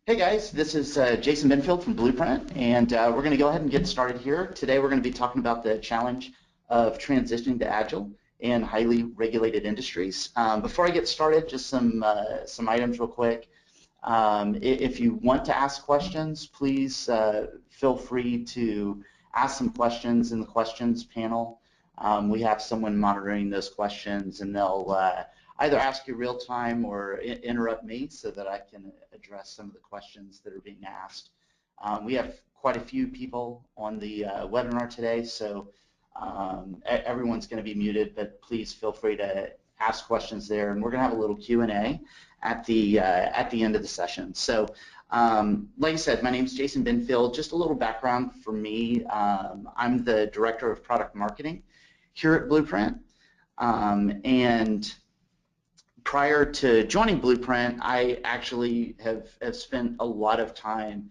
Hey guys, this is Jason Benfield from Blueprint, and we're going to go ahead and get started here. Today we're going to be talking about the challenge of transitioning to Agile in highly regulated industries. Before I get started, just some items real quick. If you want to ask questions, please feel free to ask some questions in the questions panel. We have someone monitoring those questions, and they'll either ask you real time or interrupt me so that I can address some of the questions that are being asked. We have quite a few people on the webinar today, so everyone's going to be muted, but please feel free to ask questions there, and we're going to have a little Q&A at the end of the session. So like I said, my name is Jason Benfield. Just a little background for me. I'm the Director of Product Marketing here at Blueprint, and prior to joining Blueprint, I actually have spent a lot of time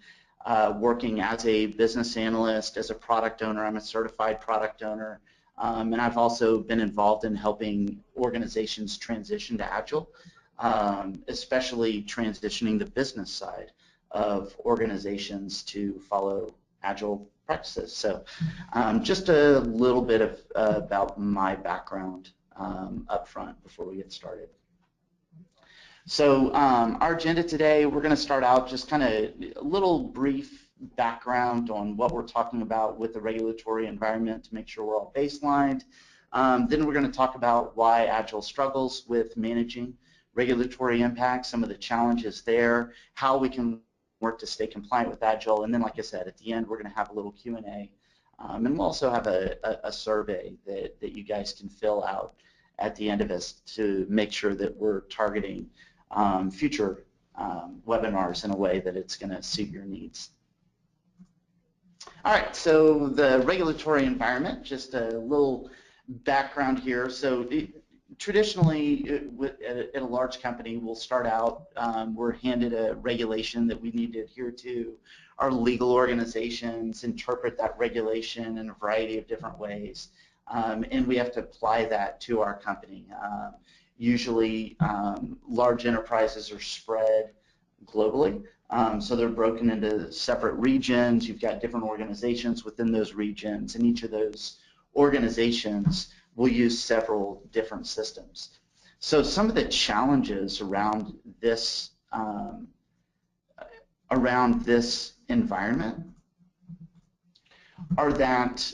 working as a business analyst, as a product owner. I'm a certified product owner, and I've also been involved in helping organizations transition to Agile, especially transitioning the business side of organizations to follow Agile practices. So just a little bit about my background up front before we get started. So our agenda today, we're going to start out just kind of a little brief background on what we're talking about with the regulatory environment to make sure we're all baselined. Then we're going to talk about why Agile struggles with managing regulatory impacts, some of the challenges there, how we can work to stay compliant with Agile, and then, like I said, at the end we're going to have a little Q&A, and we'll also have a survey that you guys can fill out at the end of this to make sure that we're targeting future webinars in a way that it's going to suit your needs. All right, so the regulatory environment, just a little background here. So traditionally, at a large company, we'll start out, we're handed a regulation that we need to adhere to. Our legal organizations interpret that regulation in a variety of different ways, and we have to apply that to our company. Usually, large enterprises are spread globally, so they're broken into separate regions. You've got different organizations within those regions, and each of those organizations will use several different systems. So some of the challenges around this environment are that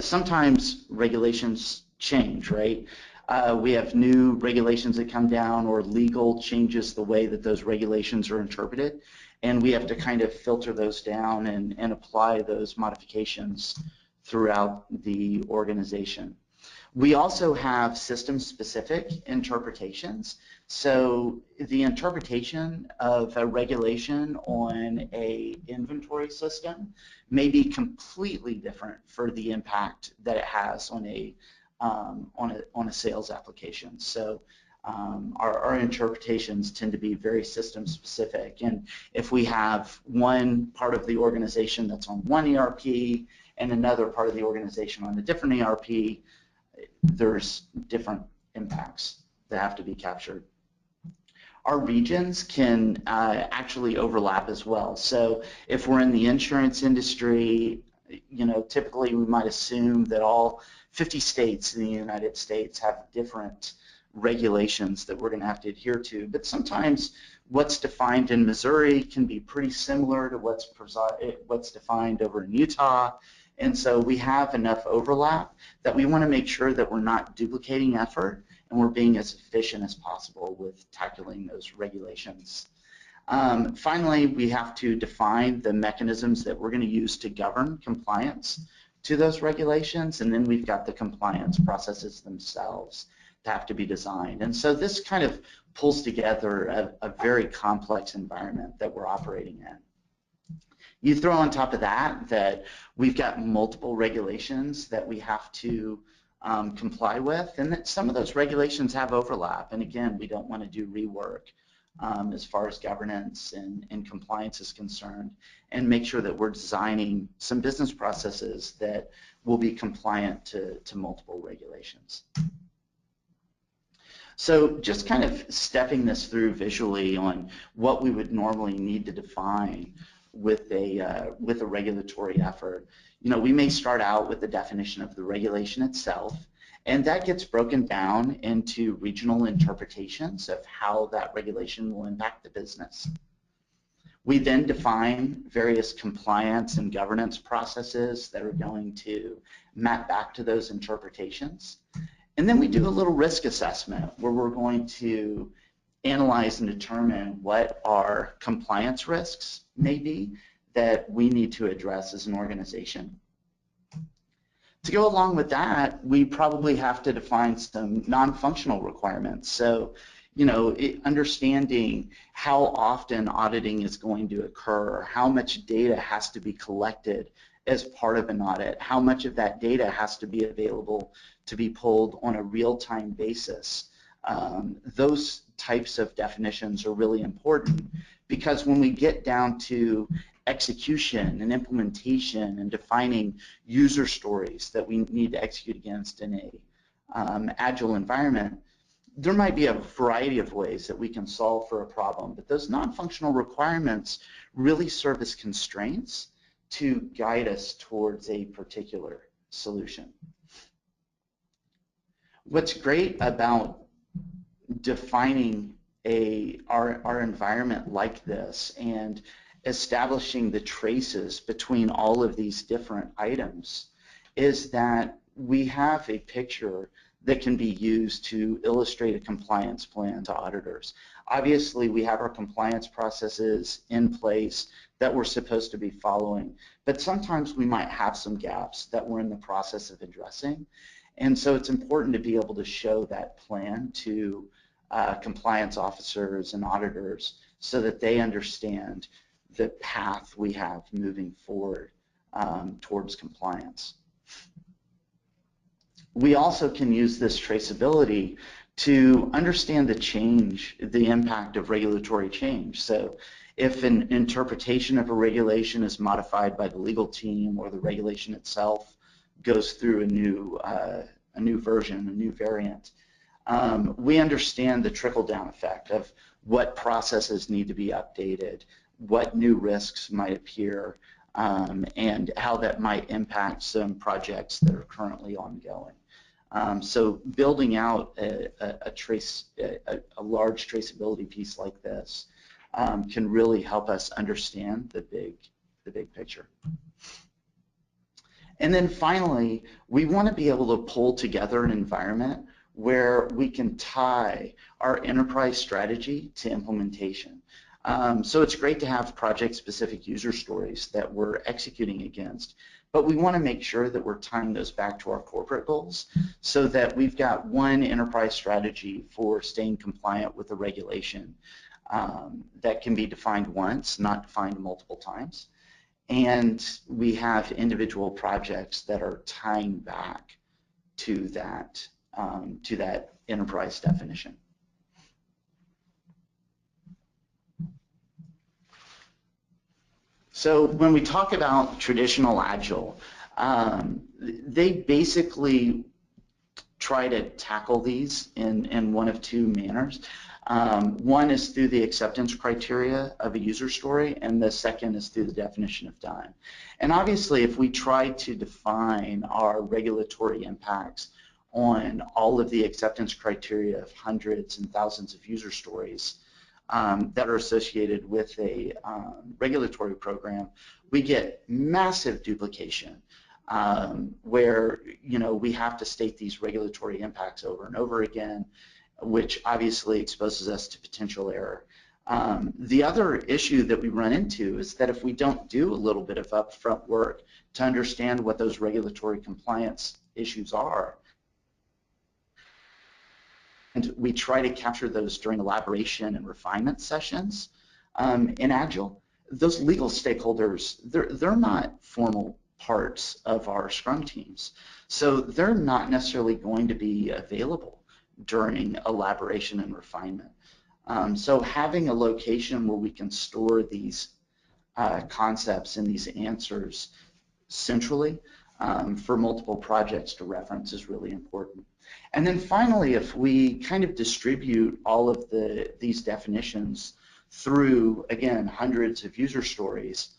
sometimes regulations change, right? We have new regulations that come down, or legal changes the way that those regulations are interpreted, and we have to kind of filter those down and apply those modifications throughout the organization. We also have system-specific interpretations. So the interpretation of a regulation on an inventory system may be completely different for the impact that it has on a sales application. So our interpretations tend to be very system-specific. And if we have one part of the organization that's on one ERP and another part of the organization on a different ERP, there's different impacts that have to be captured. Our regions can actually overlap as well. So if we're in the insurance industry, you know, typically we might assume that all 50 states in the United States have different regulations that we're going to have to adhere to. But sometimes what's defined in Missouri can be pretty similar to what's defined over in Utah. And so we have enough overlap that we want to make sure that we're not duplicating effort and we're being as efficient as possible with tackling those regulations. Finally, we have to define the mechanisms that we're going to use to govern compliance to those regulations, and then we've got the compliance processes themselves that have to be designed. And so this kind of pulls together a very complex environment that we're operating in. You throw on top of that we've got multiple regulations that we have to comply with, and that some of those regulations have overlap. And again, we don't want to do rework as far as governance and compliance is concerned, and make sure that we're designing some business processes that will be compliant to multiple regulations. So just kind of stepping this through visually on what we would normally need to define with a regulatory effort. You know, we may start out with the definition of the regulation itself, and that gets broken down into regional interpretations of how that regulation will impact the business. We then define various compliance and governance processes that are going to map back to those interpretations. And then we do a little risk assessment where we're going to analyze and determine what our compliance risks may be that we need to address as an organization. To go along with that, we probably have to define some non-functional requirements. So, you know, understanding how often auditing is going to occur, how much data has to be collected as part of an audit, how much of that data has to be available to be pulled on a real-time basis. Those types of definitions are really important because when we get down to execution and implementation and defining user stories that we need to execute against in a agile environment, there might be a variety of ways that we can solve for a problem, but those non-functional requirements really serve as constraints to guide us towards a particular solution. What's great about defining our environment like this and establishing the traces between all of these different items is that we have a picture that can be used to illustrate a compliance plan to auditors. Obviously, we have our compliance processes in place that we're supposed to be following, but sometimes we might have some gaps that we're in the process of addressing. And so it's important to be able to show that plan to compliance officers and auditors so that they understand the path we have moving forward towards compliance. We also can use this traceability to understand the impact of regulatory change. So if an interpretation of a regulation is modified by the legal team or the regulation itself goes through a new version, a new variant, we understand the trickle-down effect of what processes need to be updated, what new risks might appear, and how that might impact some projects that are currently ongoing. So building out a large traceability piece like this can really help us understand the big picture. And then finally, we want to be able to pull together an environment where we can tie our enterprise strategy to implementation. So it's great to have project-specific user stories that we're executing against, but we want to make sure that we're tying those back to our corporate goals so that we've got one enterprise strategy for staying compliant with the regulation that can be defined once, not defined multiple times. And we have individual projects that are tying back to that enterprise definition. So when we talk about traditional Agile, they basically try to tackle these in one of two manners. One is through the acceptance criteria of a user story, and the second is through the definition of done. And obviously, if we try to define our regulatory impacts on all of the acceptance criteria of hundreds and thousands of user stories that are associated with a regulatory program, we get massive duplication where we have to state these regulatory impacts over and over again, which obviously exposes us to potential error. The other issue that we run into is that if we don't do a little bit of upfront work to understand what those regulatory compliance issues are, and we try to capture those during elaboration and refinement sessions in Agile, those legal stakeholders, they're not formal parts of our Scrum teams. So they're not necessarily going to be available during elaboration and refinement. So having a location where we can store these concepts and these answers centrally for multiple projects to reference is really important. And then finally, if we kind of distribute all of these definitions through, again, hundreds of user stories,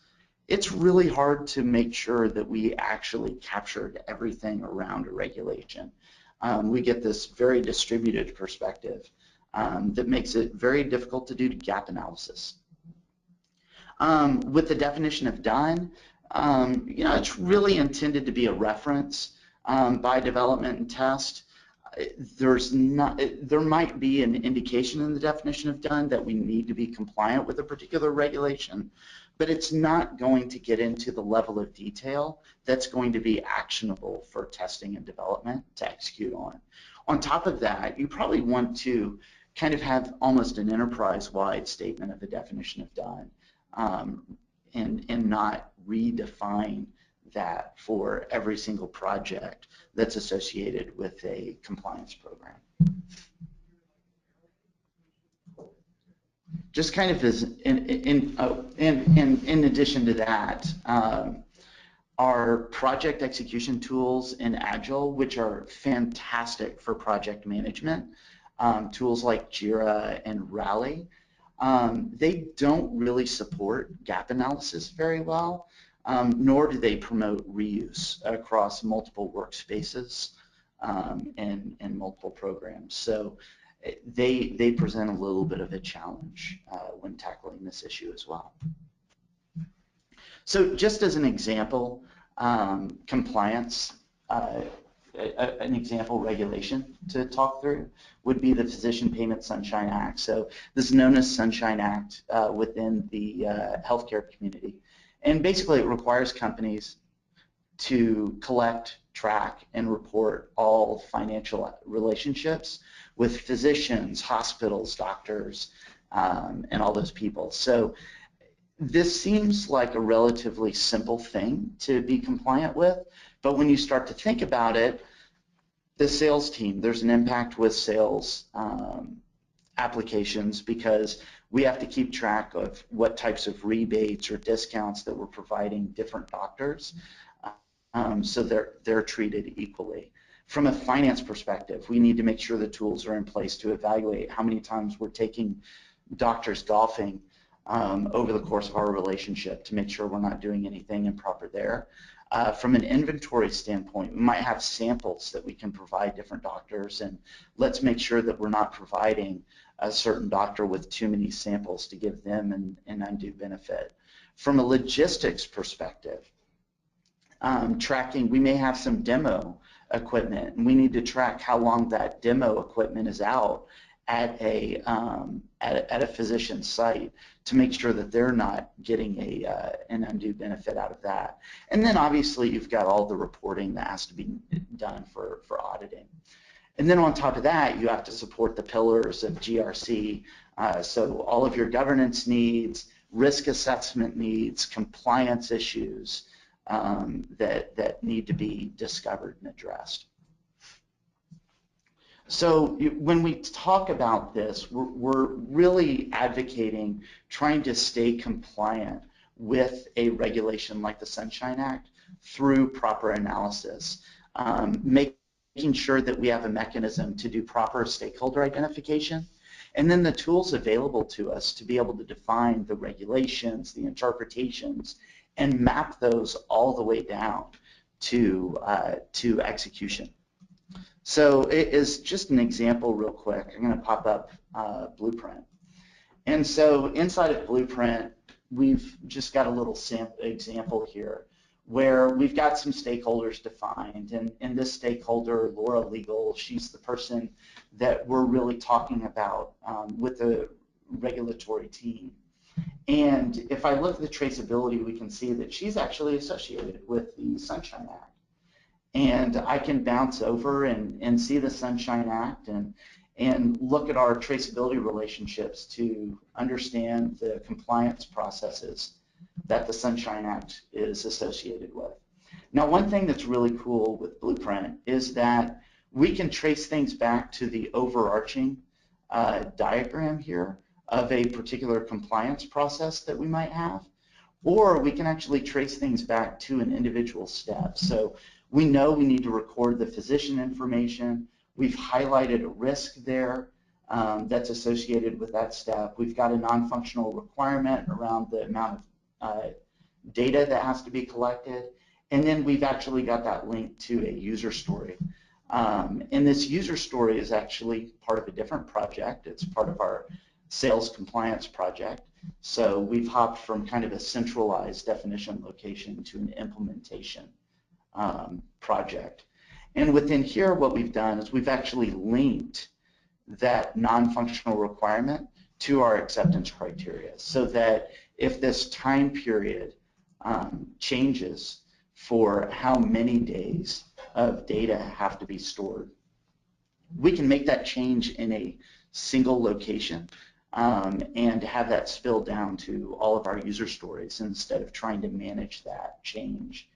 it's really hard to make sure that we actually captured everything around a regulation. We get this very distributed perspective that makes it very difficult to do gap analysis. With the definition of done, it's really intended to be a reference by development and test. There might be an indication in the definition of done that we need to be compliant with a particular regulation, but it's not going to get into the level of detail that's going to be actionable for testing and development to execute on. On top of that, you probably want to kind of have almost an enterprise-wide statement of the definition of done, and not redefine that for every single project that's associated with a compliance program. Just kind of as in addition to that, our project execution tools in Agile, which are fantastic for project management, tools like Jira and Rally, they don't really support gap analysis very well, nor do they promote reuse across multiple workspaces and multiple programs. So they present a little bit of a challenge when tackling this issue as well. So just as an example, compliance, an example regulation to talk through would be the Physician Payment Sunshine Act. So this is known as Sunshine Act within the healthcare community. And basically it requires companies to collect, track, and report all financial relationships with physicians, hospitals, doctors, and all those people. So this seems like a relatively simple thing to be compliant with, but when you start to think about it, the sales team, there's an impact with sales applications because we have to keep track of what types of rebates or discounts that we're providing different doctors, so they're treated equally. From a finance perspective, we need to make sure the tools are in place to evaluate how many times we're taking doctors golfing over the course of our relationship to make sure we're not doing anything improper there. From an inventory standpoint, we might have samples that we can provide different doctors, and let's make sure that we're not providing a certain doctor with too many samples to give them an undue benefit. From a logistics perspective, tracking, we may have some demo equipment, and we need to track how long that demo equipment is out at a physician's site to make sure that they're not getting an undue benefit out of that. And then obviously you've got all the reporting that has to be done for auditing. And then on top of that, you have to support the pillars of GRC, so all of your governance needs, risk assessment needs, compliance issues that need to be discovered and addressed. So when we talk about this, we're really advocating trying to stay compliant with a regulation like the Sunshine Act through proper analysis, making sure that we have a mechanism to do proper stakeholder identification, and then the tools available to us to be able to define the regulations, the interpretations, and map those all the way down to execution. So it is just an example real quick. I'm going to pop up Blueprint. And so inside of Blueprint, we've just got a little example here where we've got some stakeholders defined. And this stakeholder, Laura Legal, she's the person that we're really talking about with the regulatory team. And if I look at the traceability, we can see that she's actually associated with the Sunshine Act. And I can bounce over and see the Sunshine Act and look at our traceability relationships to understand the compliance processes that the Sunshine Act is associated with. Now, one thing that's really cool with Blueprint is that we can trace things back to the overarching diagram here of a particular compliance process that we might have, or we can actually trace things back to an individual step. So we know we need to record the physician information. We've highlighted a risk there that's associated with that step. We've got a non-functional requirement around the amount of data that has to be collected. And then we've actually got that link to a user story. And this user story is actually part of a different project. It's part of our sales compliance project. So we've hopped from kind of a centralized definition location to an implementation project. And within here, what we've done is we've actually linked that non-functional requirement to our acceptance criteria so that if this time period changes for how many days of data have to be stored, we can make that change in a single location and have that spill down to all of our user stories instead of trying to manage that change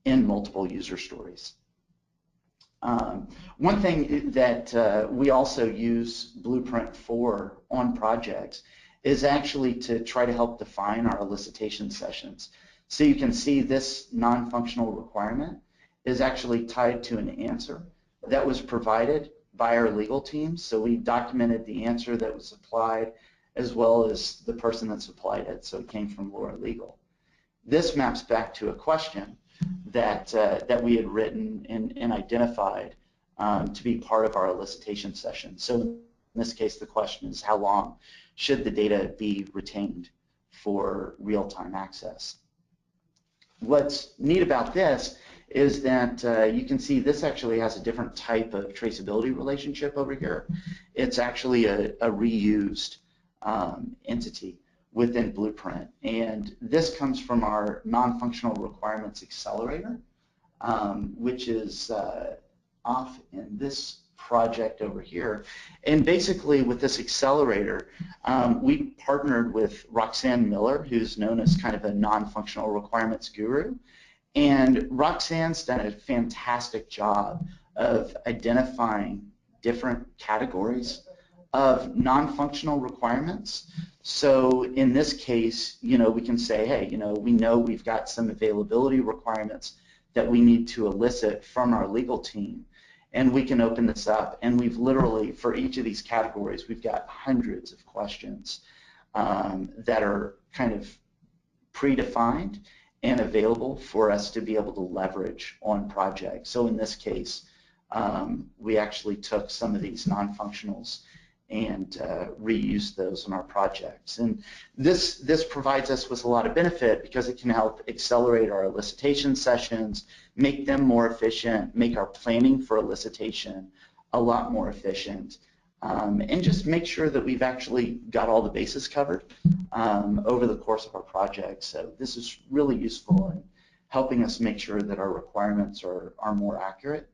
in multiple user stories. One thing that we also use Blueprint for on projects is actually to try to help define our elicitation sessions. So you can see this non-functional requirement is actually tied to an answer that was provided by our legal team. So we documented the answer that was applied as well as the person that supplied it. So it came from Laura Legal. This maps back to a question that we had written and identified to be part of our elicitation session. So in this case, the question is, how long should the data be retained for real-time access? What's neat about this is that you can see this actually has a different type of traceability relationship over here. It's actually a reused entity within Blueprint. And this comes from our non-functional requirements accelerator, which is off in this project over here. And basically with this accelerator, we partnered with Roxanne Miller, who's known as kind of a non-functional requirements guru. And Roxanne's done a fantastic job of identifying different categories of non-functional requirements. So in this case, we can say, hey, we know we've got some availability requirements that we need to elicit from our legal team. And we can open this up, and we've literally, for each of these categories, we've got hundreds of questions that are kind of predefined and available for us to be able to leverage on projects. So in this case, we actually took some of these non-functionals and reuse those in our projects. And this provides us with a lot of benefit because it can help accelerate our elicitation sessions, make them more efficient, make our planning for elicitation a lot more efficient, and just make sure that we've actually got all the bases covered over the course of our project. So this is really useful in helping us make sure that our requirements are more accurate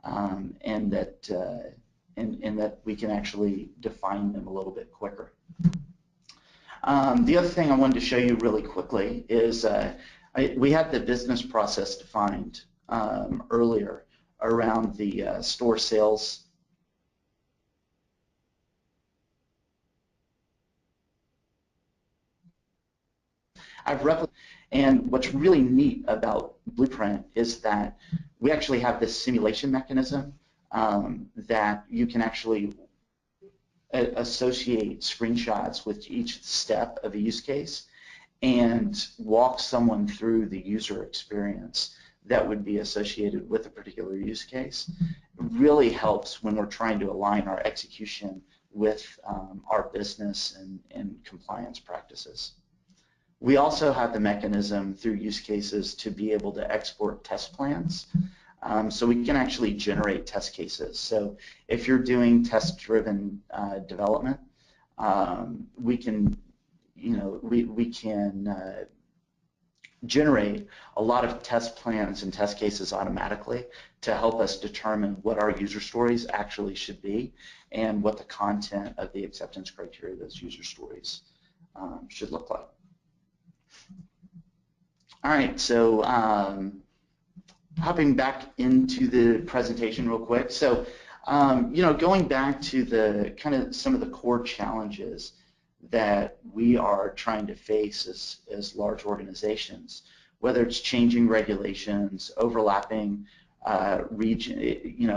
and that we can actually define them a little bit quicker. The other thing I wanted to show you really quickly is we had the business process defined earlier around the store sales. And what's really neat about Blueprint is that we actually have this simulation mechanism that you can actually associate screenshots with each step of a use case and walk someone through the user experience that would be associated with a particular use case. It really helps when we're trying to align our execution with our business and compliance practices. We also have the mechanism through use cases to be able to export test plans. So we can actually generate test cases. So if you're doing test-driven development, we can, we can generate a lot of test plans and test cases automatically to help us determine what our user stories actually should be and what the content of the acceptance criteria of those user stories should look like. All right, so hopping back into the presentation real quick. So, going back to the kind of some of the core challenges that we are trying to face as large organizations, whether it's changing regulations, overlapping region,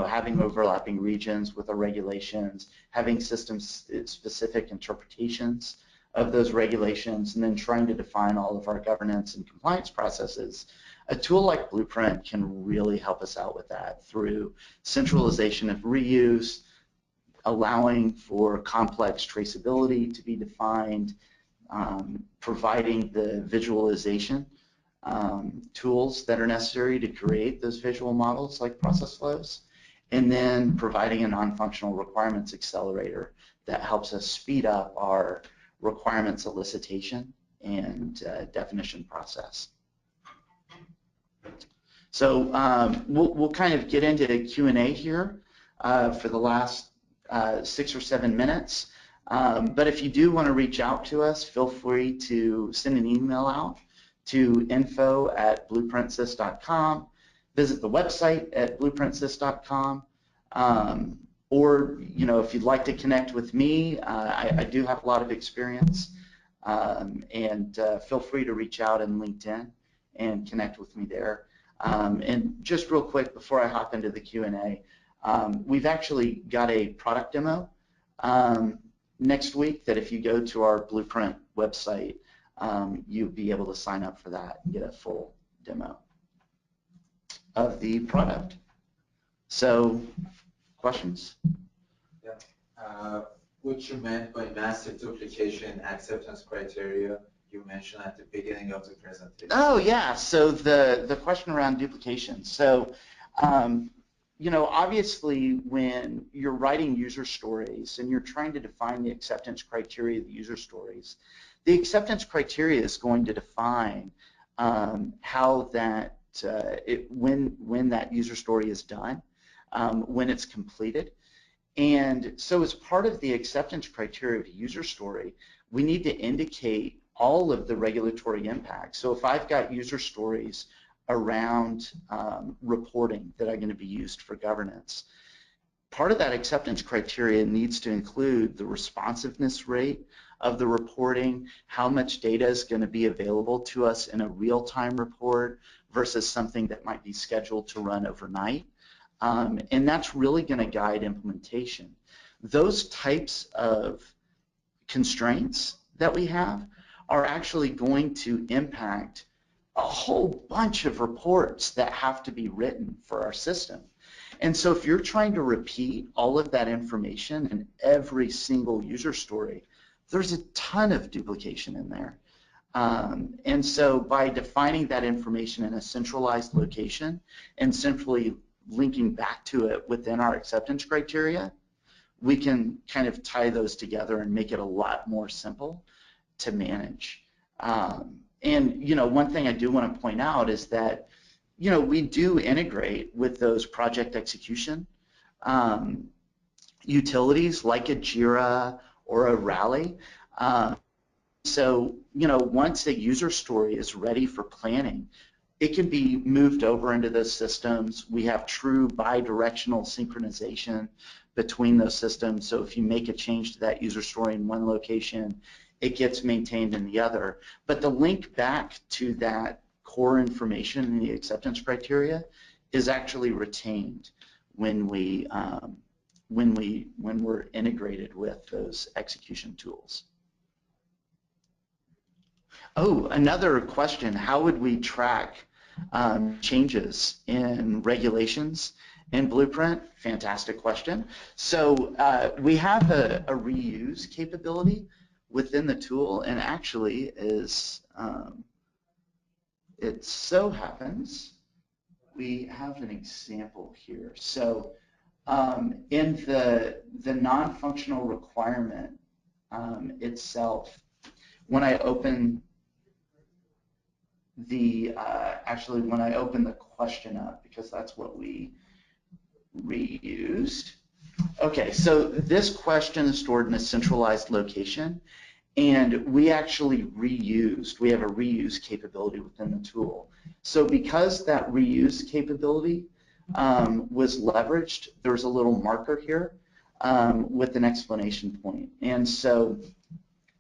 having overlapping regions with the regulations, having system-specific interpretations of those regulations, and then trying to define all of our governance and compliance processes. A tool like Blueprint can really help us out with that through centralization of reuse, allowing for complex traceability to be defined, providing the visualization tools that are necessary to create those visual models like process flows, and then providing a non-functional requirements accelerator that helps us speed up our requirements elicitation and definition process. So we'll kind of get into Q&A here for the last 6 or 7 minutes. But if you do want to reach out to us, feel free to send an email out to info@blueprintsys.com, visit the website at blueprintsys.com, or if you'd like to connect with me, I do have a lot of experience, and feel free to reach out in LinkedIn and connect with me there. And just real quick before I hop into the Q&A, we've actually got a product demo next week that if you go to our Blueprint website, you'll be able to sign up for that and get a full demo of the product. So, questions? Yeah. What you meant by master duplication acceptance criteria you mentioned at the beginning of the presentation. Oh yeah, so the question around duplication. So, obviously when you're writing user stories and you're trying to define the acceptance criteria of the user stories, the acceptance criteria is going to define how that, when that user story is done, when it's completed. And so as part of the acceptance criteria of a user story, we need to indicate all of the regulatory impacts. So if I've got user stories around reporting that are going to be used for governance, part of that acceptance criteria needs to include the responsiveness rate of the reporting, how much data is going to be available to us in a real-time report versus something that might be scheduled to run overnight. And that's really going to guide implementation. Those types of constraints that we have are actually going to impact a whole bunch of reports that have to be written for our system. And so if you're trying to repeat all of that information in every single user story, there's a ton of duplication in there. And so by defining that information in a centralized location and simply linking back to it within our acceptance criteria, we can kind of tie those together and make it a lot more simple to manage. And one thing I do want to point out is that we do integrate with those project execution utilities like a Jira or a Rally. So once a user story is ready for planning, it can be moved over into those systems. We have true bi-directional synchronization between those systems. So if you make a change to that user story in one location, it gets maintained in the other. But the link back to that core information in the acceptance criteria is actually retained when we're integrated with those execution tools. Oh, another question: how would we track changes in regulations in Blueprint? Fantastic question. So we have a reuse capability within the tool, and actually it so happens we have an example here. So in the non-functional requirement itself, when I open the when I open the question up, because that's what we reused. Okay, so this question is stored in a centralized location, and we actually reused. We have a reuse capability within the tool. So because that reuse capability was leveraged, there's a little marker here with an explanation point. And so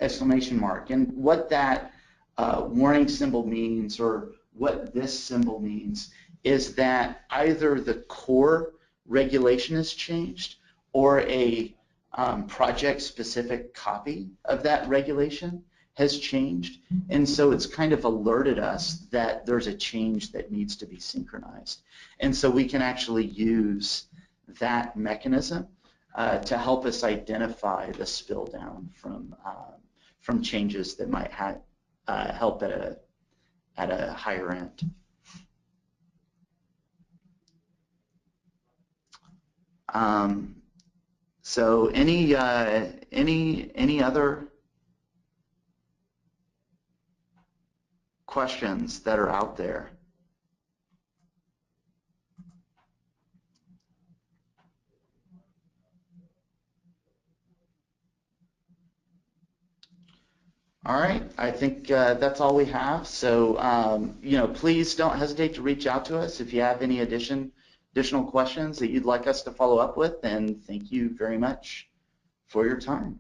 exclamation mark. And what that warning symbol means, or what this symbol means, is that either the core regulation has changed or a project-specific copy of that regulation has changed. And so it's kind of alerted us that there's a change that needs to be synchronized. And so we can actually use that mechanism to help us identify the spill down from changes that might help at a higher end. So any other questions that are out there? All right, I think that's all we have. So, please don't hesitate to reach out to us if you have any additional questions that you'd like us to follow up with, and thank you very much for your time.